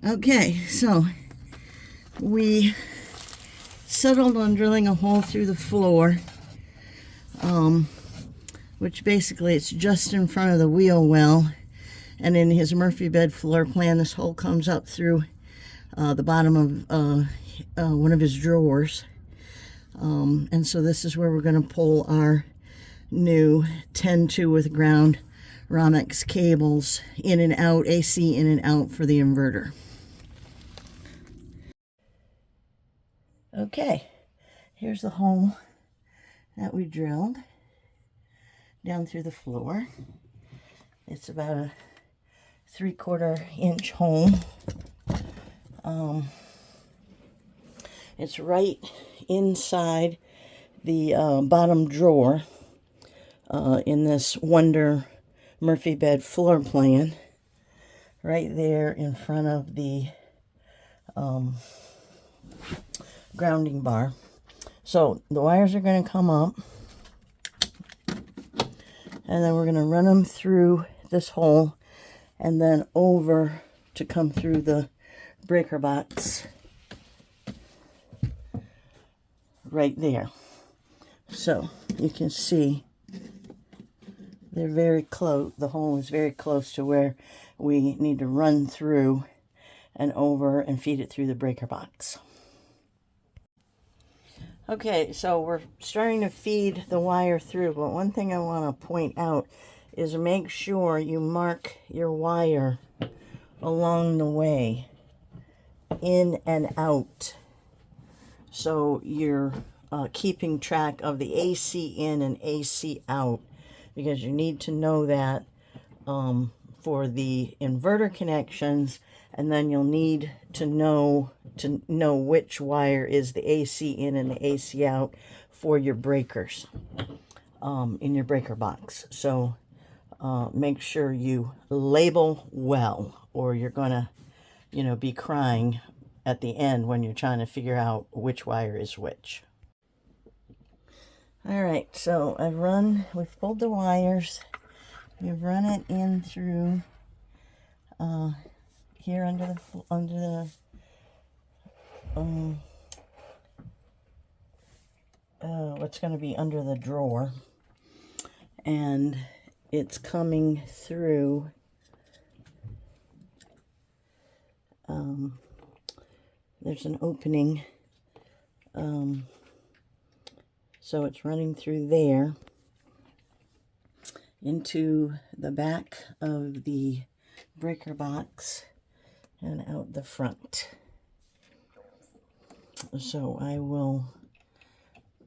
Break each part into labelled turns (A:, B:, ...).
A: Okay, so we settled on drilling a hole through the floor, which basically it's just in front of the wheel well. And in his Murphy bed floor plan, this hole comes up through the bottom of one of his drawers. And so this is where we're going to pull our new 10-2 with ground Romex cables in and out, AC in and out for the inverter. Okay, here's the hole that we drilled down through the floor. It's about a 3/4 inch hole. It's right inside the bottom drawer in this Wonder Murphy bed floor plan, right there in front of the grounding bar. So the wires are going to come up, and then we're going to run them through this hole and then over to come through the breaker box right there. So you can see they're very close. The hole is very close to where we need to run through and over and feed it through the breaker box. Okay, so we're starting to feed the wire through, but one thing I want to point out is make sure you mark your wire along the way, in and out, so you're keeping track of the AC in and AC out, because you need to know that for the inverter connections, and then you'll need to know which wire is the AC in and the AC out for your breakers in your breaker box. So make sure you label well, or you're gonna, be crying at the end when you're trying to figure out which wire is which. All right, so we've pulled the wires. We've run it in through here under the what's going to be under the drawer, and it's coming through there's an opening, so it's running through there into the back of the breaker box and out the front. So I will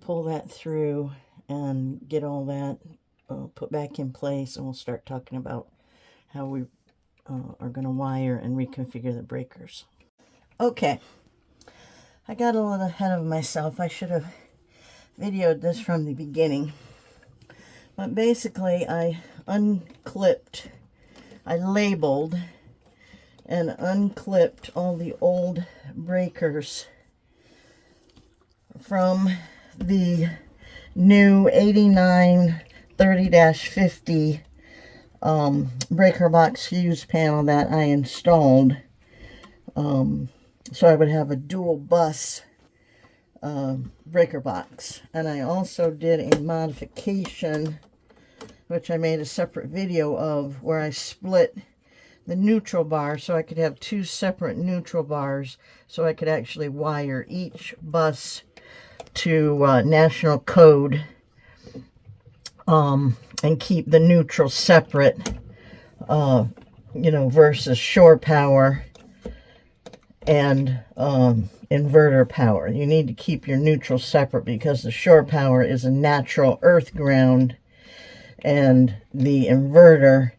A: pull that through and get all that put back in place, and we'll start talking about how we are going to wire and reconfigure the breakers. Okay, I got a little ahead of myself. I should have videoed this from the beginning. But basically, I labeled and unclipped all the old breakers from the new 89 30-50 breaker box fuse panel that I installed. So I would have a dual bus breaker box. And I also did a modification, which I made a separate video of, where I split the neutral bar so I could have two separate neutral bars, so I could actually wire each bus to national code and keep the neutral separate, versus shore power and inverter power. You need to keep your neutral separate, because the shore power is a natural earth ground and the inverter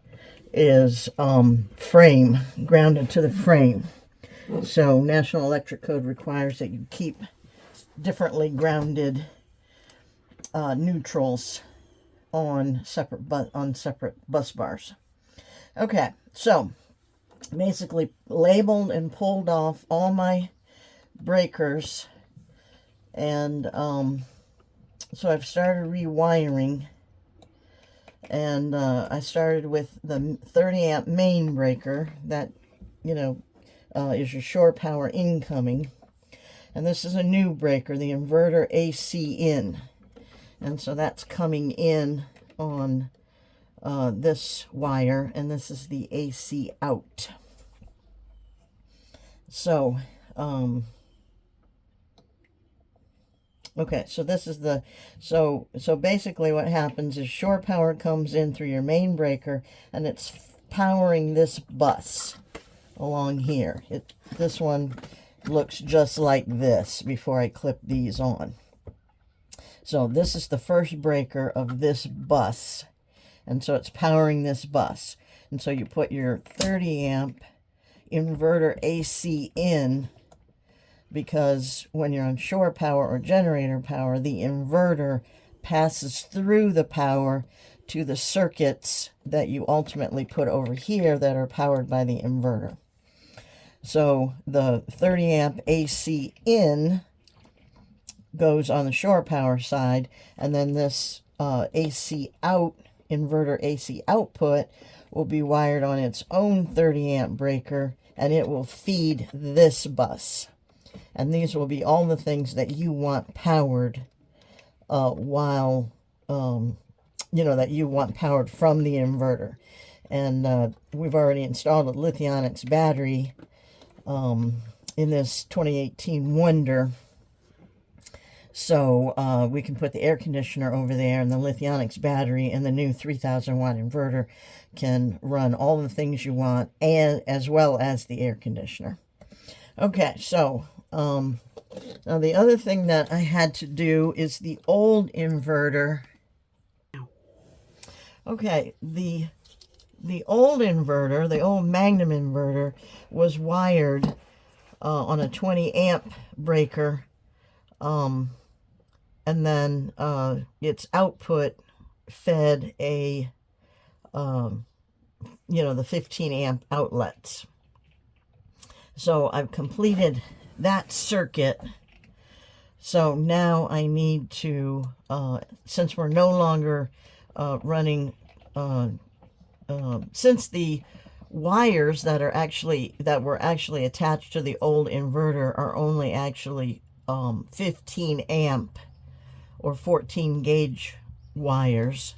A: is frame, grounded to the frame. So National Electric Code requires that you keep differently grounded neutrals on separate bus bars. Okay, so basically labeled and pulled off all my breakers, and so I've started rewiring, and I started with the 30 amp main breaker that is your shore power incoming. And this is a new breaker, the inverter AC in. And so that's coming in on this wire, and this is the AC out. So, okay, so this is the, so basically what happens is shore power comes in through your main breaker, and it's powering this bus along here. This one looks just like this before I clip these on. So this is the first breaker of this bus, and so it's powering this bus. And so you put your 30 amp inverter AC in, because when you're on shore power or generator power, the inverter passes through the power to the circuits that you ultimately put over here that are powered by the inverter. So the 30 amp AC in goes on the shore power side, and then this AC out, inverter AC output, will be wired on its own 30 amp breaker, and it will feed this bus. And these will be all the things that you want powered while, you know, that you want powered from the inverter. And we've already installed a Lithionics battery in this 2018 Wonder. So we can put the air conditioner over there, and the Lithionics battery and the new 3000-watt inverter can run all the things you want, and as well as the air conditioner. Okay, so now the other thing that I had to do is the old inverter. Okay, the old inverter, the old Magnum inverter, was wired on a 20 amp breaker. And then its output fed a, you know, the 15 amp outlets. So I've completed that circuit. So now I need to, since we're no longer running, since the wires that were actually attached to the old inverter are only actually 15 amp or 14 gauge wires,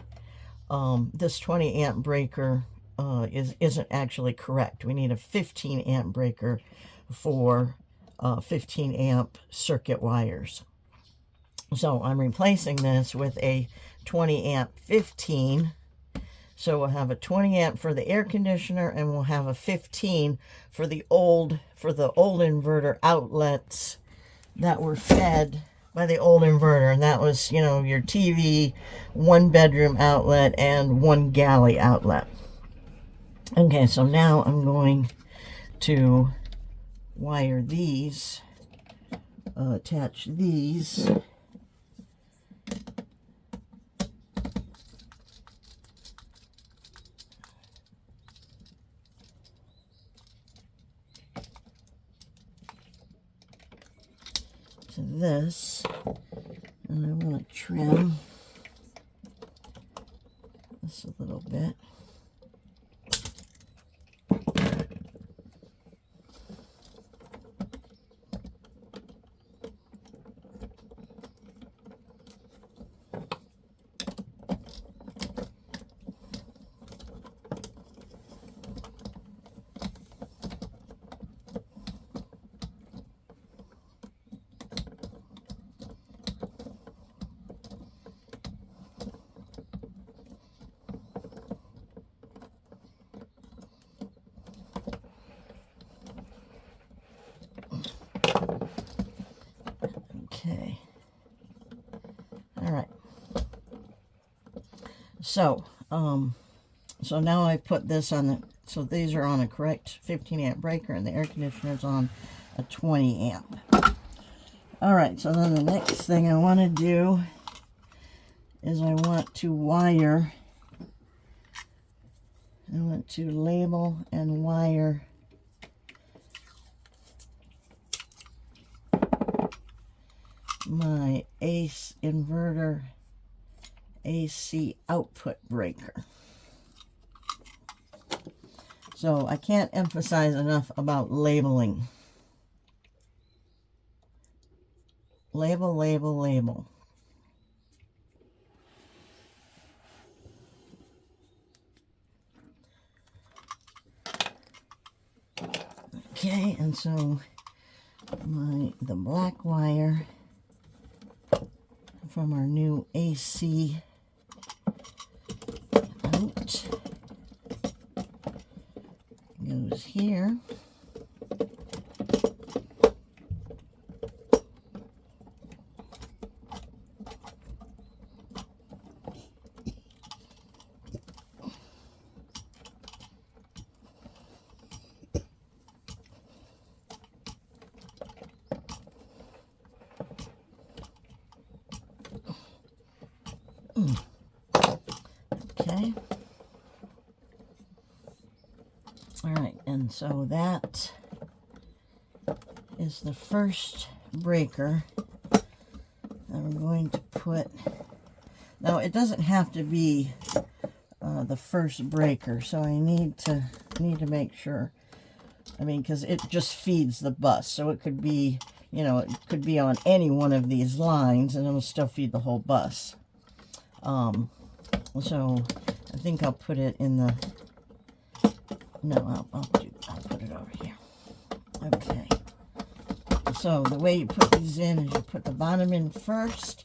A: this 20 amp breaker isn't actually correct. We need a 15 amp breaker for 15 amp circuit wires. So I'm replacing this with a 20 amp 15. So we'll have a 20 amp for the air conditioner, and we'll have a 15 for the old inverter outlets that were fed by the old inverter. And that was, you know, your TV, 1 bedroom outlet, and 1 galley outlet. Okay, so now I'm going to wire these, attach these to this, and I want to trim this a little bit. Okay. All right. So, so now I put this on the, so these are on a correct 15 amp breaker, and the air conditioner is on a 20 amp. All right, so then the next thing I want to do is I want to wire, I want to label and wire my ACE inverter AC output breaker. So I can't emphasize enough about labeling. Label, label, label. Okay, and so the black wire from our new AC out goes here. Okay. All right, and so that is the first breaker that we're going to put. Now, it doesn't have to be the first breaker, so I need to make sure. I mean, because it just feeds the bus, so it could be, you know, it could be on any one of these lines, and it will still feed the whole bus. So I think I'll put it in the. No, I'll put it over here. Okay. So the way you put these in is you put the bottom in first,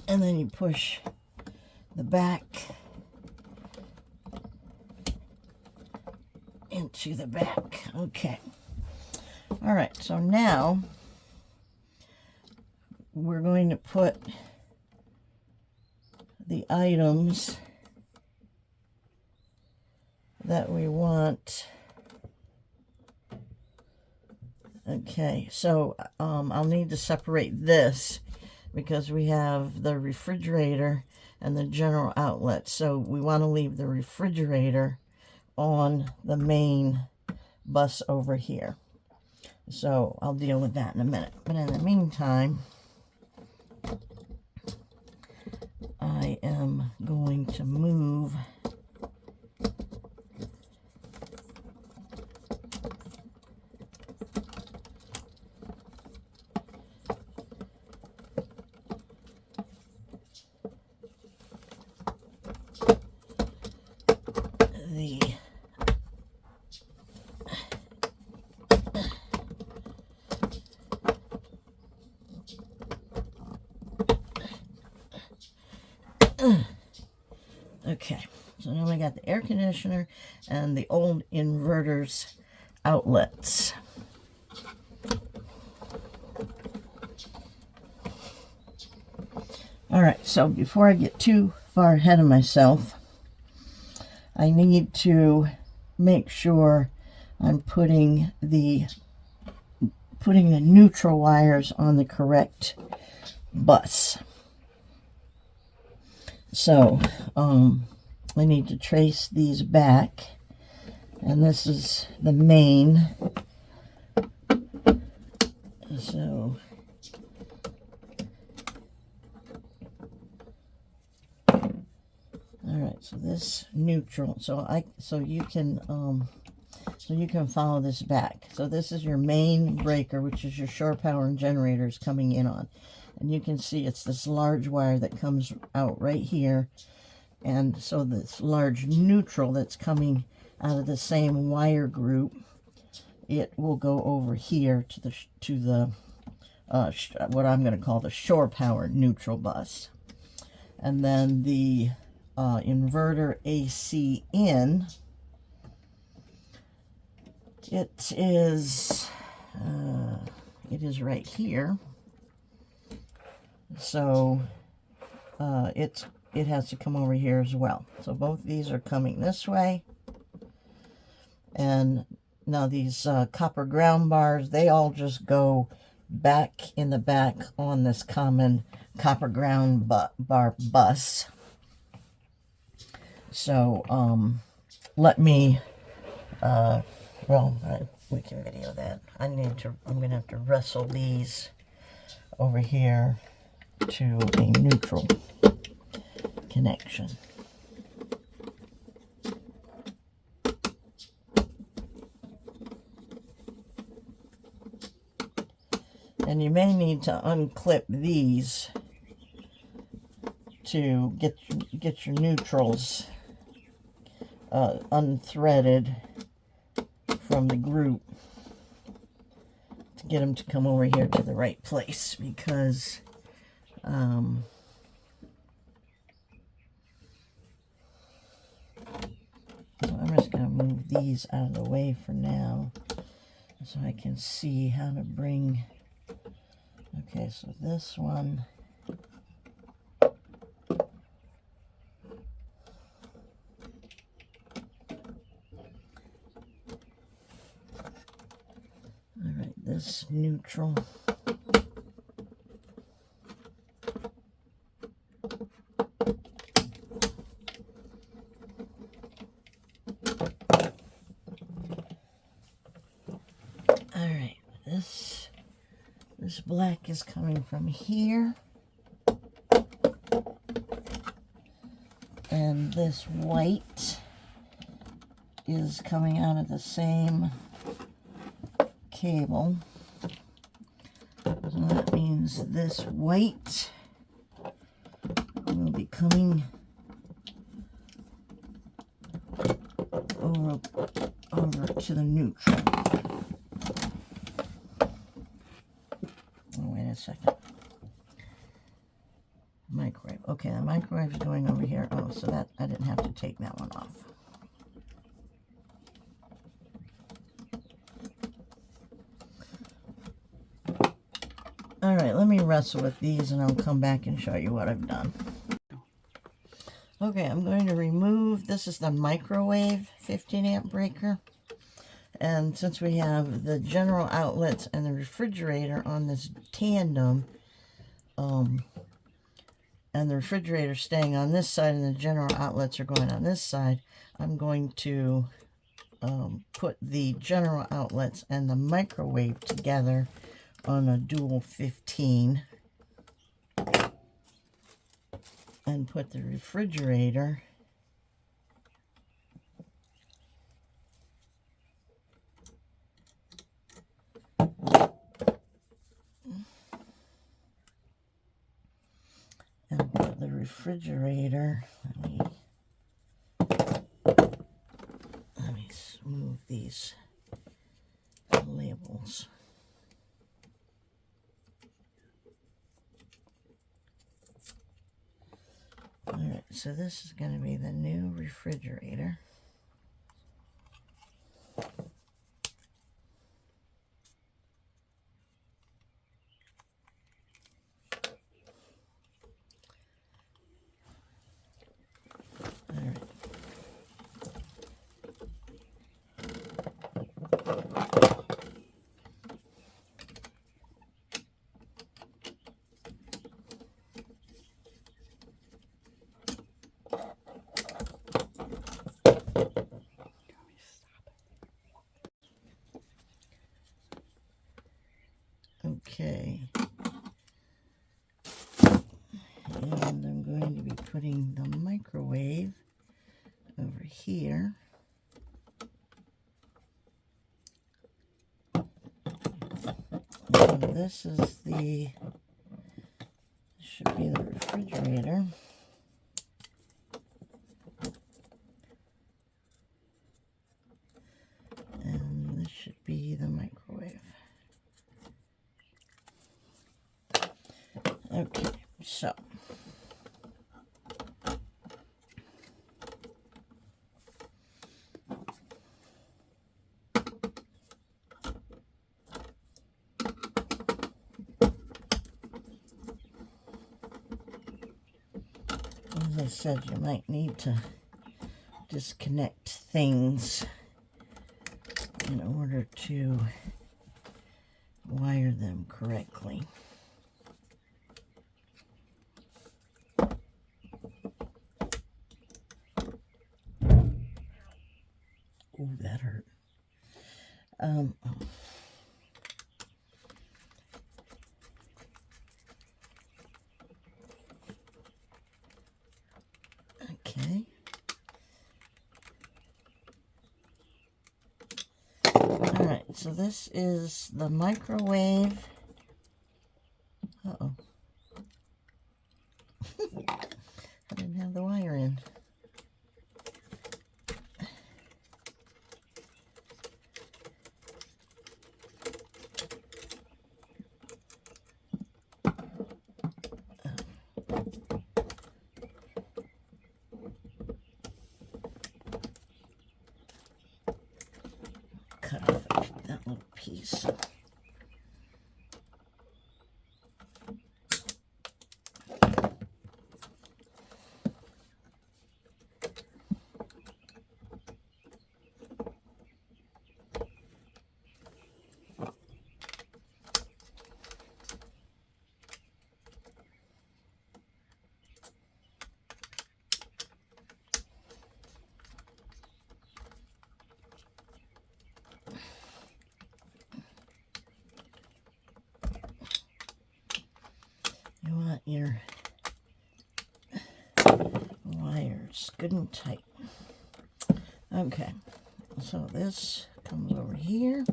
A: and then you push the back into the back. Okay. All right. So now we're going to put the items that we want. Okay, so I'll need to separate this because we have the refrigerator and the general outlet. So we want to leave the refrigerator on the main bus over here. So I'll deal with that in a minute. But in the meantime, I am going to move the okay, so now we got the air conditioner and the old inverter's outlets. All right, so before I get too far ahead of myself, I need to make sure I'm putting the neutral wires on the correct bus. So I need to trace these back, and this is the main. So all right, so this neutral, so you can follow this back. So this is your main breaker, which is your shore power and generators coming in on. And you can see it's this large wire that comes out right here. And so this large neutral that's coming out of the same wire group, it will go over here to the what I'm going to call the shore power neutral bus. And then the inverter AC in, it is right here. So it has to come over here as well. So both these are coming this way. And now these copper ground bars, they all just go back in the back on this common copper ground bar bus. So let me we can video that. I'm gonna have to wrestle these over here to a neutral connection. And you may need to unclip these to get your neutrals unthreaded from the group, to get them to come over here to the right place, because so I'm just going to move these out of the way for now so I can see how to bring. Okay, so this one, alright, this neutral. Alright, this black is coming from here. And this white is coming out of the same cable. So that means this white will be coming over to the neutral. Oh, wait a second. Microwave. Okay, the microwave is going over here. Oh, so that I didn't have to take that one off. All right, let me wrestle with these and I'll come back and show you what I've done. Okay, I'm going to remove, this is the microwave 15 amp breaker. And since we have the general outlets and the refrigerator on this tandem, and the refrigerator staying on this side and the general outlets are going on this side, I'm going to put the general outlets and the microwave together on a dual 15 and put the refrigerator let me smooth these labels. All right, so this is going to be the new refrigerator. Okay, and I'm going to be putting the microwave over here. And this is should be the refrigerator. And this should be the microwave. Okay, so as I said, you might need to disconnect things in order to wire them correctly. Oh, that hurt. Okay. All right, so this is the microwave Uh-oh. I didn't have the wire in. Cut off that little piece. You want your wires good and tight. Okay, so this comes over here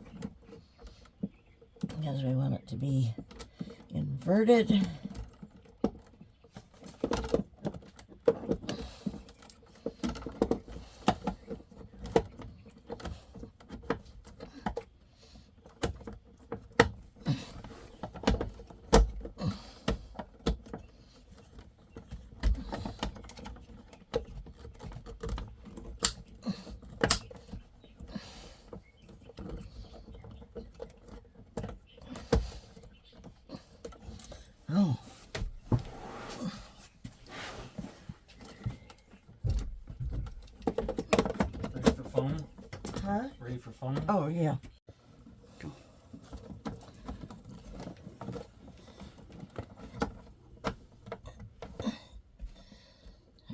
A: because we want it to be inverted. Oh.
B: Ready for fun?
A: Huh?
B: Ready for fun?
A: Oh, yeah.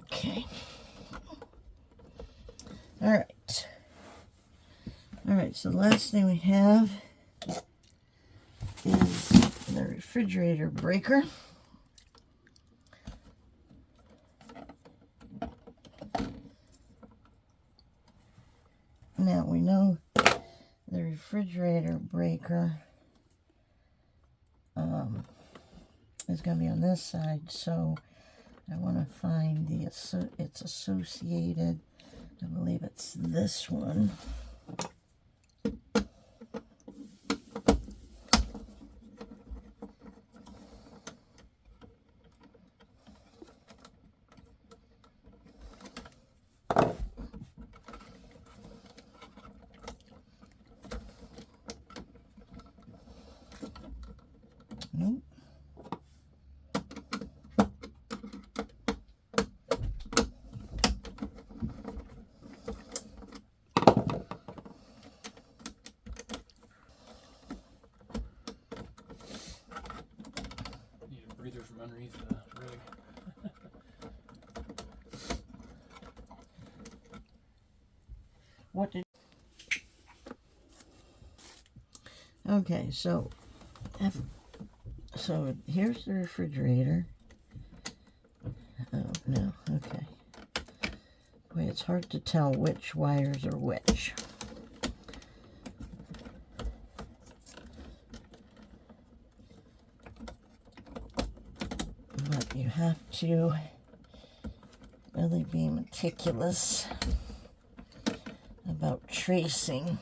A: Okay. All right. All right, so the last thing we have is the refrigerator breaker. Now we know the refrigerator breaker is going to be on this side, so I want to find its associated. I believe it's this one. Nope.
B: Need a breather from underneath the rig.
A: What did... Okay, so here's the refrigerator. Oh, no, okay. Boy, it's hard to tell which wires are which. But you have to really be meticulous about tracing.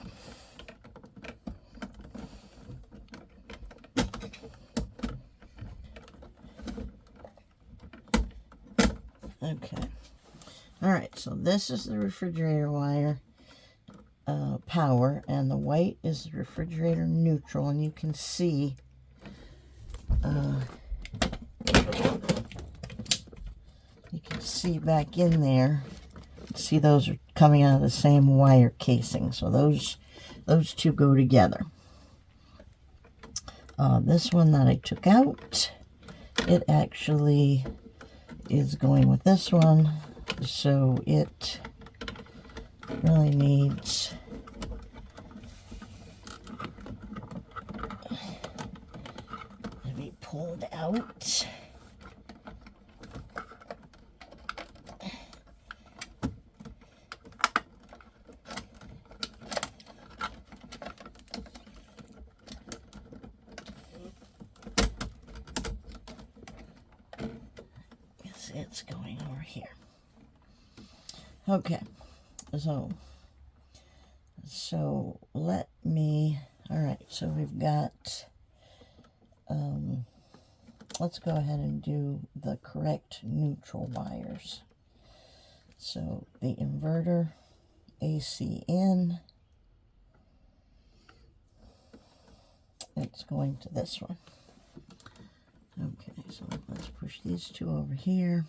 A: Okay. All right, so this is the refrigerator wire power, and the white is the refrigerator neutral, and you can see back in there. See, those are coming out of the same wire casing, so those two go together. This one that I took out, it actually is going with this one, so it really needs to be pulled out. it's going over here. Okay, so let me, all right, so we've got, let's go ahead and do the correct neutral wires. So the inverter, AC in, it's going to this one. Okay, so let's push these two over here.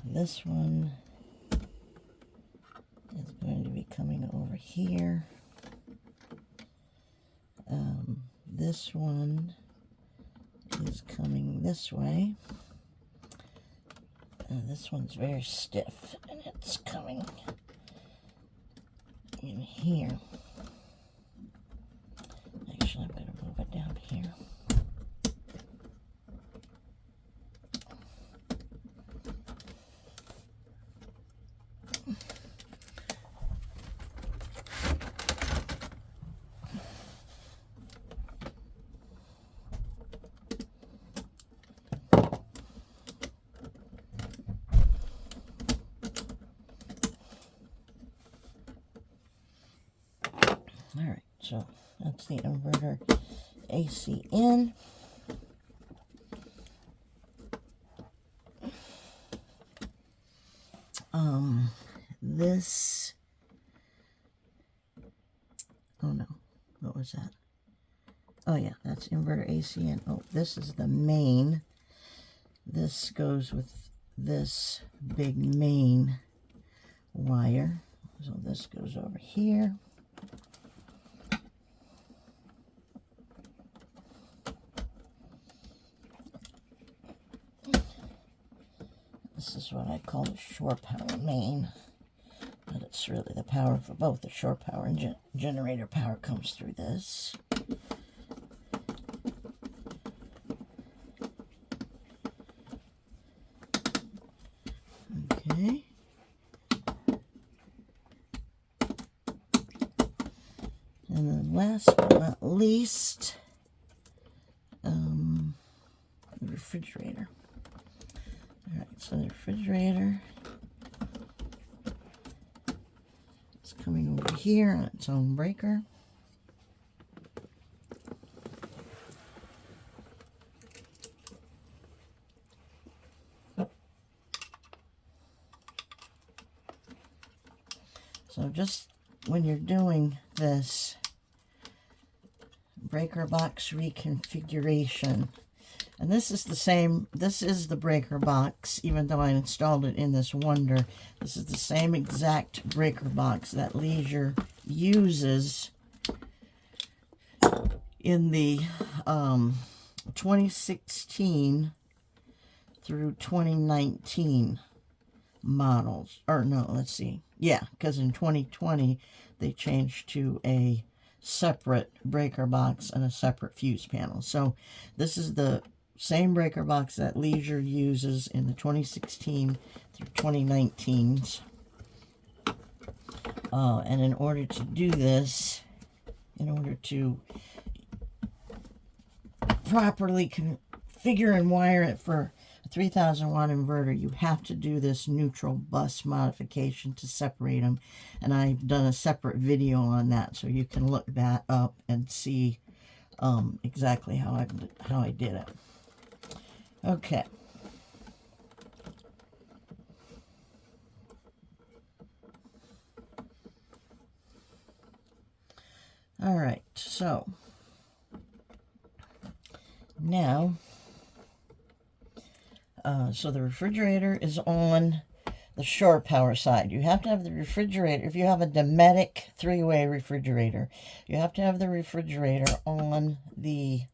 A: This one is going to be coming over here. This one is coming this way. This one's very stiff, and it's coming in here. Actually, I'm going to move it down here. Alright, so that's the inverter AC in. This, oh no, what was that? Oh yeah, that's inverter AC in. Oh, this is the main. This goes with this big main wire. So this goes over here. This is what I call the shore power main, but it's really the power for both the shore power and generator power comes through this. Okay. And then last but not least, the refrigerator. Alright, so the refrigerator is coming over here on its own breaker. So just when you're doing this breaker box reconfiguration, and this is the same, this is the breaker box, even though I installed it in this Wonder. This is the same exact breaker box that Leisure uses in the 2016 through 2019 models. Or no, let's see. Yeah, because in 2020 they changed to a separate breaker box and a separate fuse panel. So this is the same breaker box that Leisure uses in the 2016 through 2019s. And in order to do this, in order to properly configure and wire it for a 3000-watt inverter, you have to do this neutral bus modification to separate them. And I've done a separate video on that, so you can look that up and see exactly how I did it. Okay. All right, so now, so the refrigerator is on the shore power side. You have to have the refrigerator, if you have a Dometic 3-way refrigerator, you have to have the refrigerator on the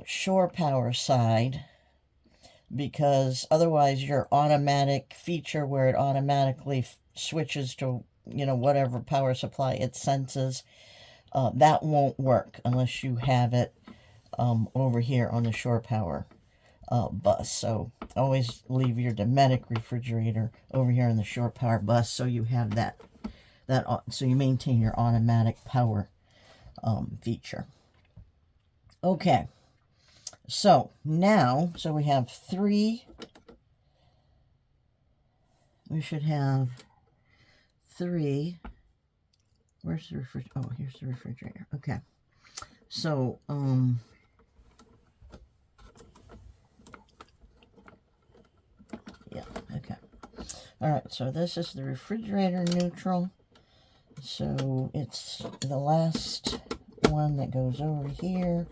A: shore power side, because otherwise your automatic feature where it automatically switches to, you know, whatever power supply it senses, that won't work unless you have it over here on the shore power bus. So always leave your Dometic refrigerator over here on the shore power bus, so you have that so you maintain your automatic power feature. Okay, So now, so we have 3. We should have 3. Where's the refrigerator? Oh, here's the refrigerator. Okay. So, yeah, okay. All right, so this is the refrigerator neutral. So it's the last one that goes over here.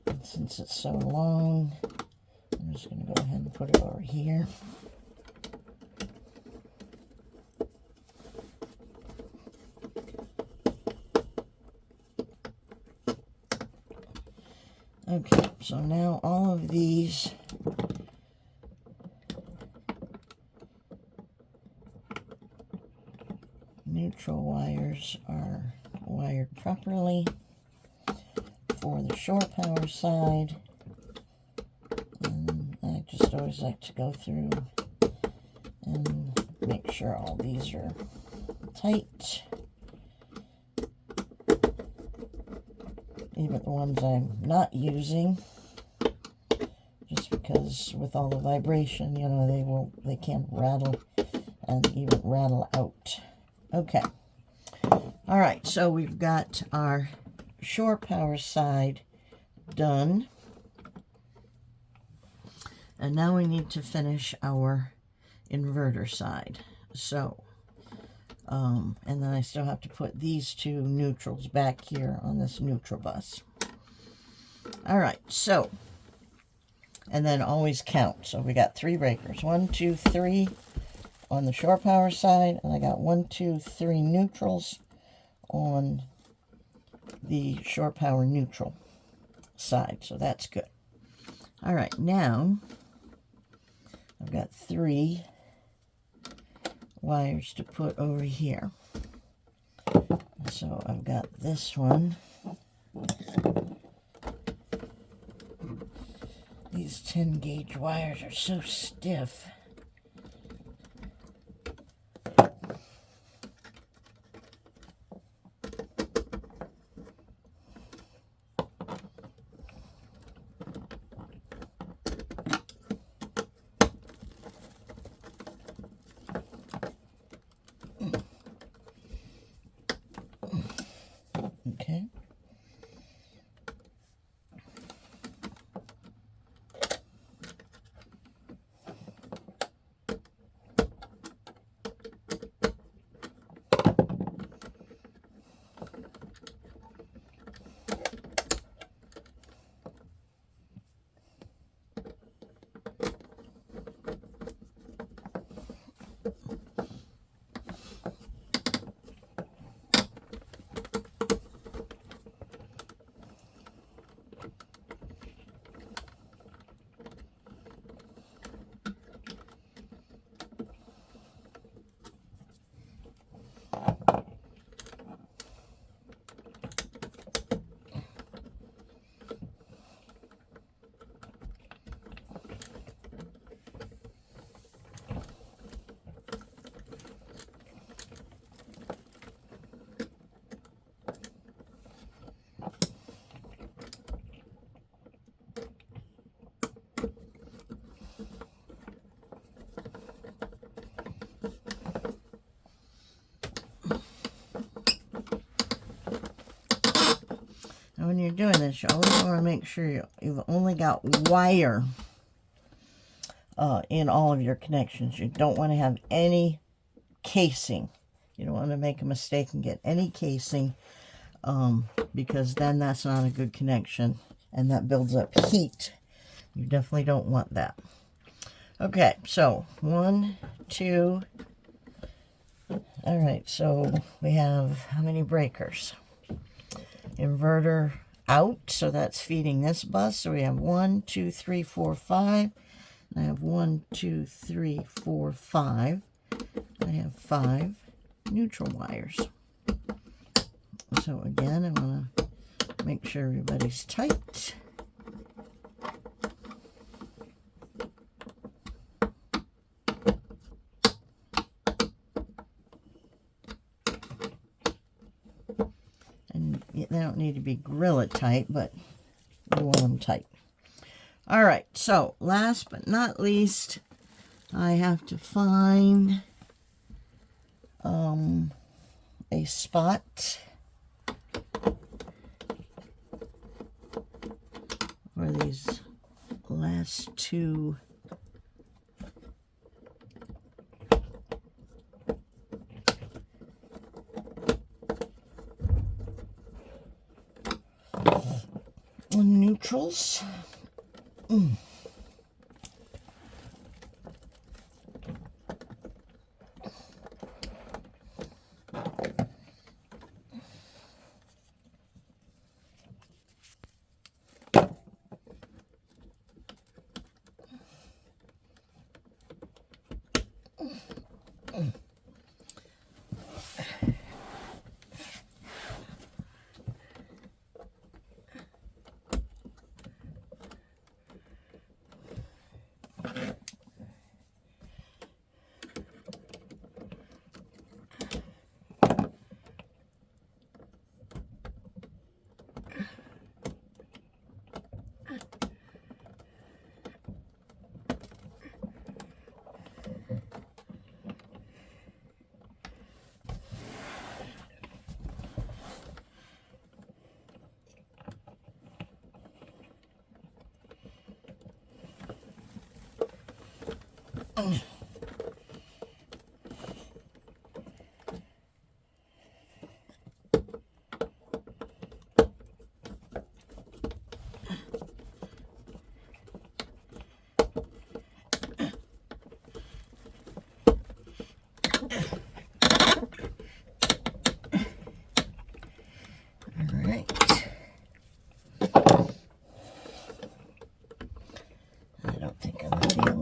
A: And since it's so long, I'm just going to go ahead and put it over here. Okay, so now all of these neutral wires are wired properly for the shore power side. And I just always like to go through and make sure all these are tight. Even the ones I'm not using, just because with all the vibration, you know, they can rattle and even rattle out. Okay. All right, so we've got our shore power side done. And now we need to finish our inverter side. So, and then I still have to put these 2 neutrals back here on this neutral bus. All right, so, and then always count. So we got 3 breakers, 1, 2, 3 on the shore power side, and I got 1, 2, 3 neutrals on the shore power neutral side. So that's good. All right, now I've got 3 wires to put over here. So I've got this one. These 10 gauge wires are so stiff. Okay. Now when you're doing this, you always want to make sure you've only got wire in all of your connections. You don't want to have any casing. You don't want to make a mistake and get any casing, because then that's not a good connection and that builds up heat. You definitely don't want that. Okay, so 1, 2. All right, so we have how many breakers? Inverter out, so that's feeding this bus. So we have 1, 2, 3, 4, 5. I have 1, 2, 3, 4, 5. I have 5 neutral wires. So again, I want to make sure everybody's tight. And they don't need to be gorilla tight, but You want them tight. All right, so last but not least, I have to find a spot for these last two neutrals.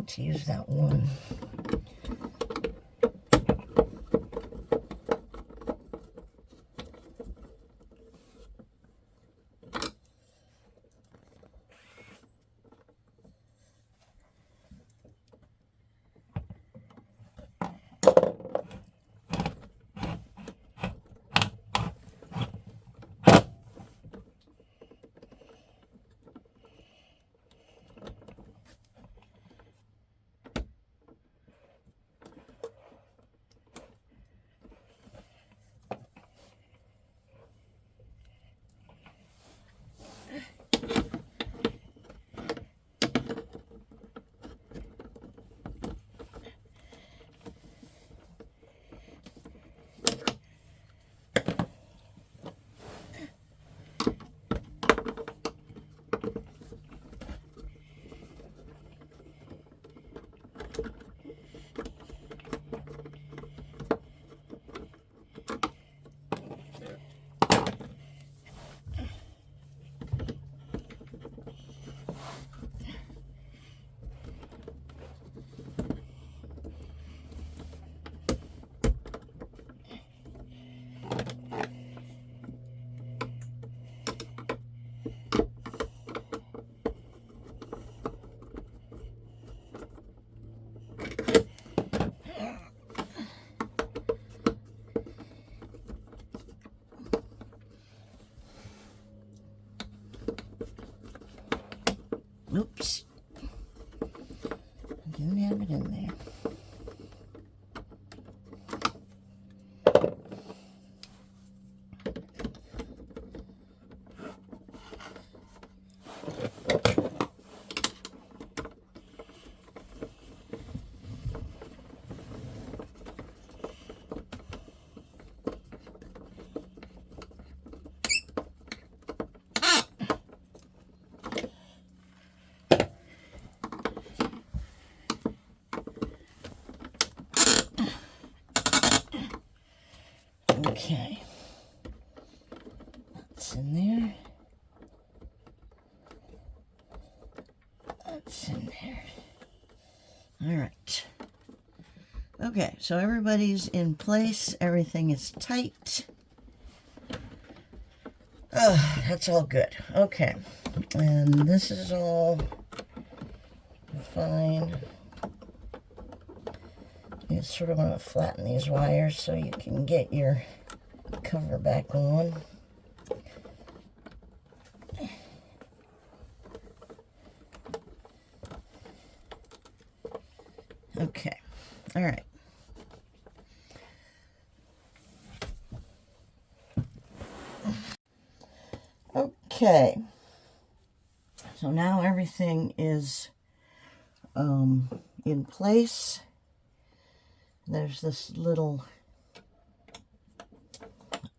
A: To use that one. Oops. I didn't have it in there. Okay, that's in there. That's in there. All right. Okay, so everybody's in place. Everything is tight. That's all good. Okay, and this is all fine. You sort of want to flatten these wires so you can get your cover back on. All right. Okay. So now everything is in place. There's this little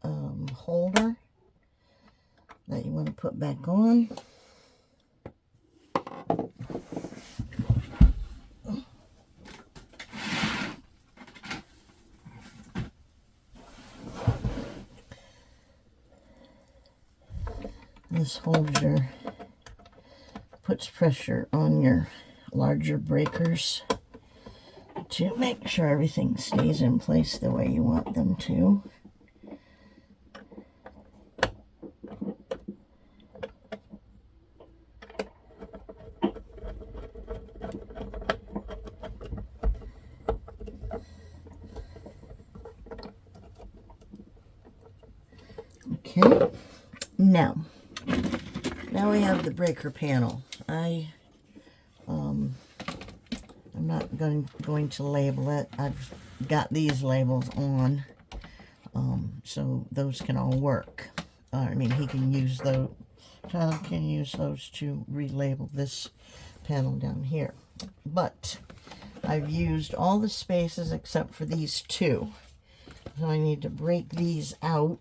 A: holder that you want to put back on. This holder puts pressure on your larger breakers to make sure everything stays in place the way you want them to. Okay, now we have the breaker panel. I'm not going to label it. I've got these labels on, so those can all work. I mean, he can use those. Tyler can use those to relabel this panel down here. But I've used all the spaces except for these two. So I need to break these out.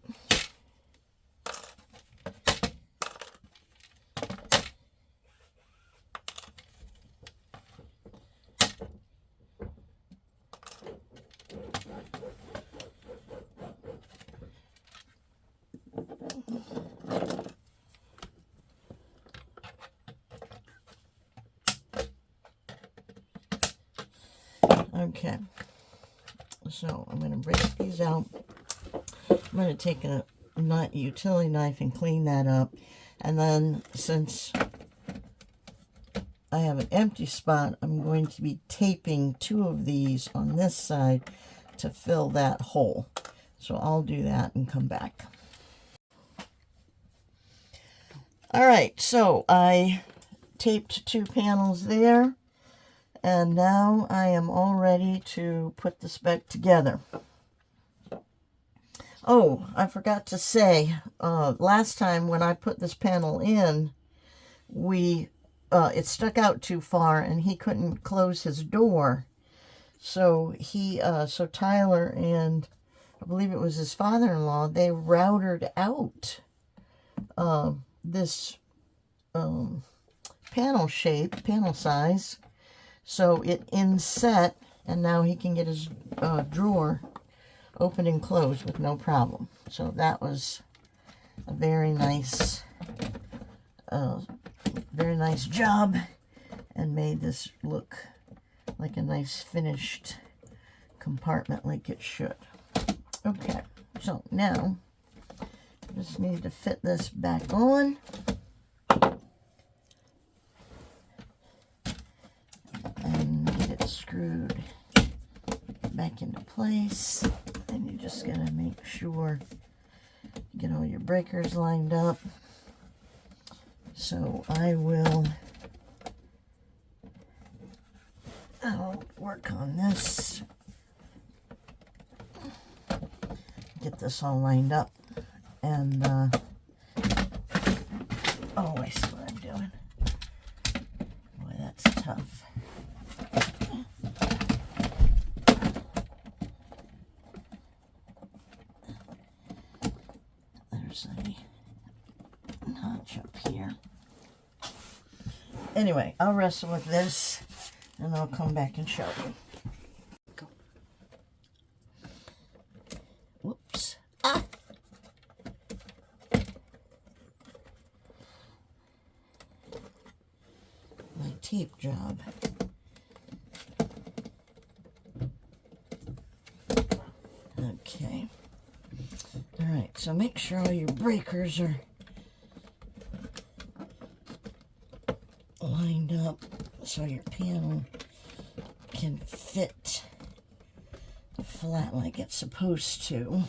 A: Okay, so I'm going to break these out. I'm going to take a utility knife and clean that up. And then, since I have an empty spot, I'm going to be taping two of these on this side to fill that hole. So I'll do that and come back. All right, so I taped two panels there. And now I am all ready to put this back together. Oh, I forgot to say, last time when I put this panel in, it stuck out too far and he couldn't close his door. So so Tyler and I believe it was his father-in-law, they routed out this panel size. So it inset, and now he can get his drawer open and closed with no problem. So that was a very nice job, and made this look like a nice finished compartment like it should. Okay, so now I just need to fit this back on. Screwed back into place, and you just gotta make sure you get all your breakers lined up. So I'll work on this, get this all lined up, and oh, I see what I'm doing. Boy, that's tough. A notch up here. Anyway, I'll wrestle with this and I'll come back and show you. Go. Whoops. Ah! My tape job. Okay. Alright, so make sure all your breakers are lined up so your panel can fit flat like it's supposed to.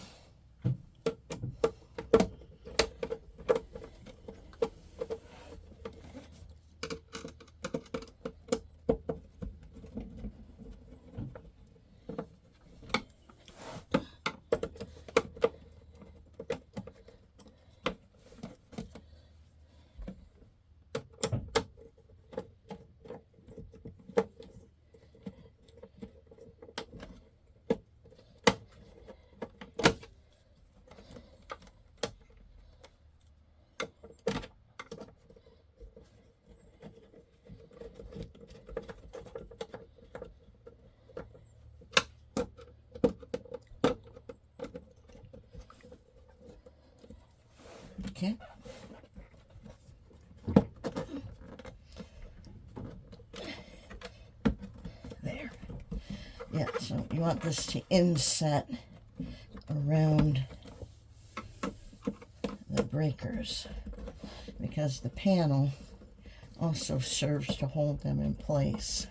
A: Okay. There. Yeah, so you want this to inset around the breakers because the panel also serves to hold them in place.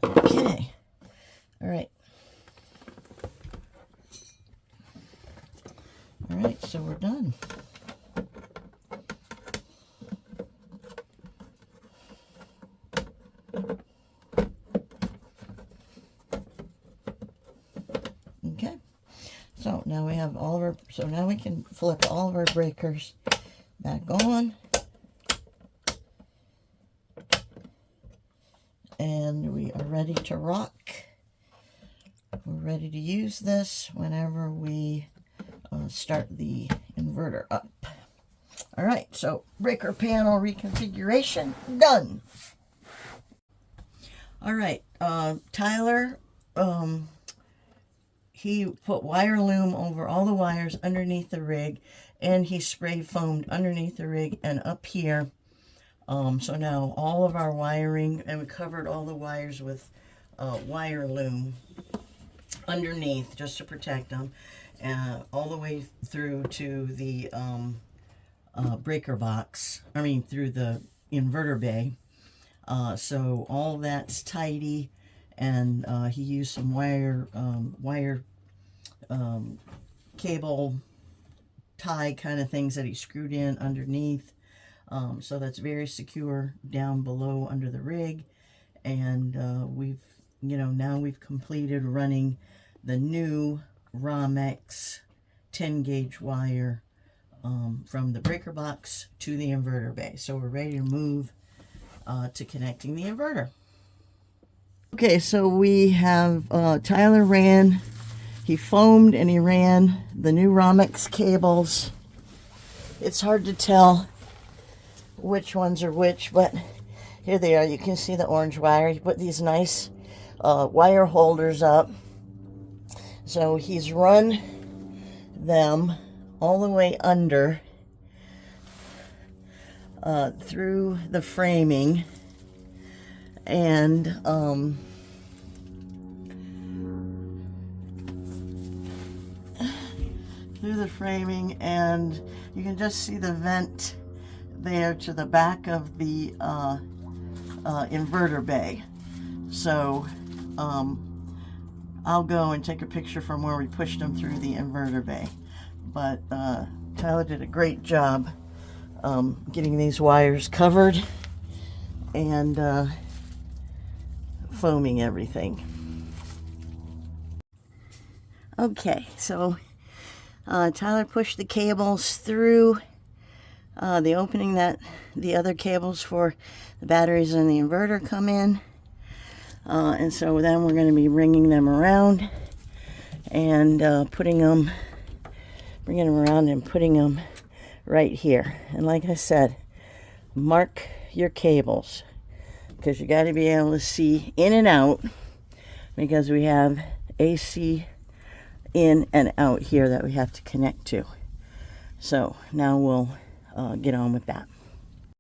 A: Okay. All right. All right, so we're done. Okay, so now we have all of our, so now we can flip all of our breakers back on. And we are ready to rock. We're ready to use this whenever we start the inverter up. All right, so breaker panel reconfiguration done. All right, Tyler, he put wire loom over all the wires underneath the rig, and he spray foamed underneath the rig and up here. So now all of our wiring, and we covered all the wires with wire loom underneath just to protect them, all the way through to the breaker box, through the inverter bay. So all that's tidy, and he used some wire cable tie kind of things that he screwed in underneath. So that's very secure down below under the rig. And now we've completed running the new Romex 10 gauge wire from the breaker box to the inverter bay. So we're ready to move to connecting the inverter. Okay, so we have Tyler he foamed and he ran the new Romex cables. It's hard to tell which ones are which, but here they are. You can see the orange wire. He put these nice wire holders up. So he's run them all the way under through the framing, and and you can just see the vent there to the back of the inverter bay. So I'll go and take a picture from where we pushed them through the inverter bay. But Tyler did a great job getting these wires covered and foaming everything. Okay, so Tyler pushed the cables through the opening that the other cables for the batteries and the inverter come in. And so then we're going to be bringing them around and bringing them around and putting them right here. And like I said, mark your cables, because you got to be able to see in and out, because we have AC in and out here that we have to connect to. So now we'll get on with that.